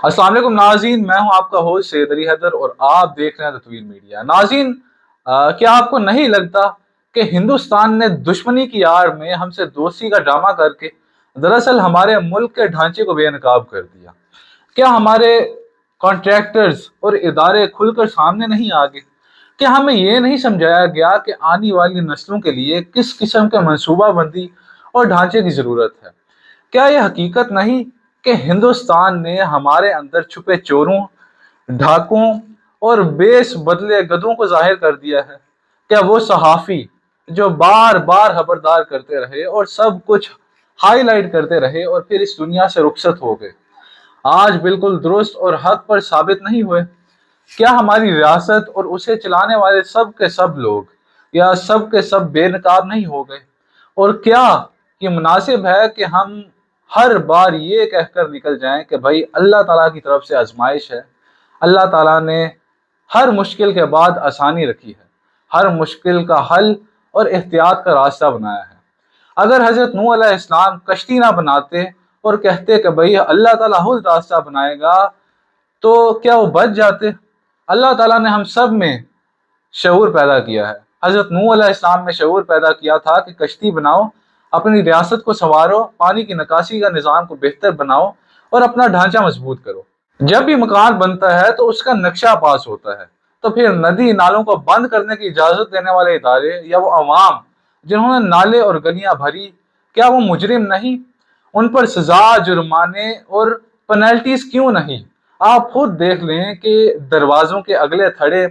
अस्सलाम वालेकुम नाज़रीन, मैं हूं आपका होस्ट सैयद अली हैदर और आप देख रहे हैं तत्वीर मीडिया। नाज़रीन, क्या आपको नहीं लगता कि हिंदुस्तान ने दुश्मनी की आड़ में हमसे दोस्ती का ड्रामा करके दरअसल हमारे मुल्क के ढांचे को बेनकाब कर दिया? क्या हमारे कॉन्ट्रैक्टर्स और इदारे खुलकर सामने नहीं आ गए? क्या हमें ये नहीं समझाया गया कि आने वाली नस्लों के लिए किस किस्म के मनसूबा बंदी और ढांचे की ज़रूरत है? क्या यह हकीकत नहीं कि हिंदुस्तान ने हमारे अंदर छुपे चोरों, डाकुओं और बेस बदले गधों को जाहिर कर दिया है? क्या वो सहाफ़ी जो बार बार खबरदार करते रहे और सब कुछ हाईलाइट करते रहे और फिर इस दुनिया से रुखसत हो गए, आज बिल्कुल दुरुस्त और हक पर साबित नहीं हुए? क्या हमारी रियासत और उसे चलाने वाले सब के सब लोग या सब के सब बेनकाब नहीं हो गए? और क्या ये मुनासिब है कि हम हर बार ये कहकर निकल जाएं कि भाई अल्लाह ताला की तरफ से आजमाइश है, अल्लाह ताला ने हर मुश्किल के बाद आसानी रखी है, हर मुश्किल का हल और एहतियात का रास्ता बनाया है? अगर हजरत नूह अलैहिस्सलाम कश्ती ना बनाते और कहते कि भाई अल्लाह ताला खुद रास्ता बनाएगा, तो क्या वो बच जाते? अल्लाह ताला ने हम सब में शऊर पैदा किया है। हजरत नूह अलैहिस्सलाम में शऊर पैदा किया था कि कश्ती बनाओ, अपनी रियासत को संवारो, पानी की निकासी का निज़ाम को बेहतर बनाओ और अपना ढांचा मजबूत करो। जब भी मकान बनता है तो उसका नक्शा पास होता है, तो फिर नदी नालों को बंद करने की इजाज़त देने वाले इदारे या वो अवाम जिन्होंने नाले और गलियां भरी, क्या वो मुजरिम नहीं? उन पर सजा, जुर्माने और पेनल्टीज क्यों नहीं? आप खुद देख लें कि दरवाजों के अगले थड़े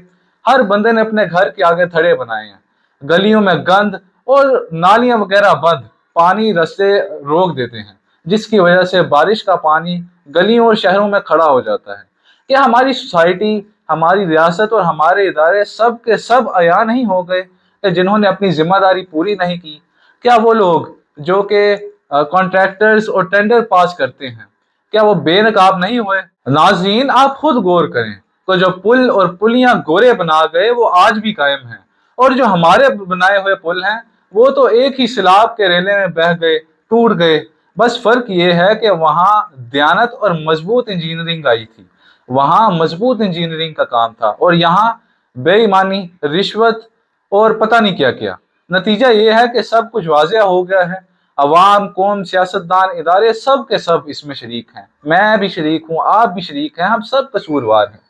हर बंदे ने अपने घर के आगे थड़े बनाए हैं, गलियों में गंद और नालियां वगैरह बंद, पानी रस्ते रोक देते हैं, जिसकी वजह से बारिश का पानी गलियों और शहरों में खड़ा हो जाता है। क्या हमारी सोसाइटी, हमारी रियासत और हमारे इदारे सब के सब अया नहीं हो गए कि जिन्होंने अपनी जिम्मेदारी पूरी नहीं की? क्या वो लोग जो कि कॉन्ट्रैक्टर्स और टेंडर पास करते हैं, क्या वो बेनकाब नहीं हुए? नाज़रीन, आप खुद गौर करें तो जो पुल और पुलियां गोरे बना गए वो आज भी कायम हैं, और जो हमारे बनाए हुए पुल हैं वो तो एक ही सैलाब के रेले में बह गए, टूट गए। बस फर्क ये है कि वहां दयानत और मजबूत इंजीनियरिंग आई थी, वहां मजबूत इंजीनियरिंग का काम था, और यहाँ बेईमानी, रिश्वत और पता नहीं क्या क्या। नतीजा ये है कि सब कुछ वाज़ेह हो गया है। अवाम, कौम, सियासतदान, इदारे सब के सब इसमें शरीक हैं। मैं भी शरीक हूँ, आप भी शरीक हैं, हम सब कसूरवार हैं।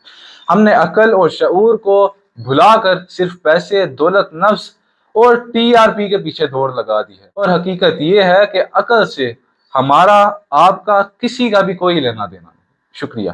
हमने अकल और शऊर को भुलाकर सिर्फ पैसे, दौलत, नफ्स और टीआरपी के पीछे दौड़ लगा दी है। और हकीकत यह है कि अकल से हमारा, आपका, किसी का भी कोई लेना देना नहीं। शुक्रिया।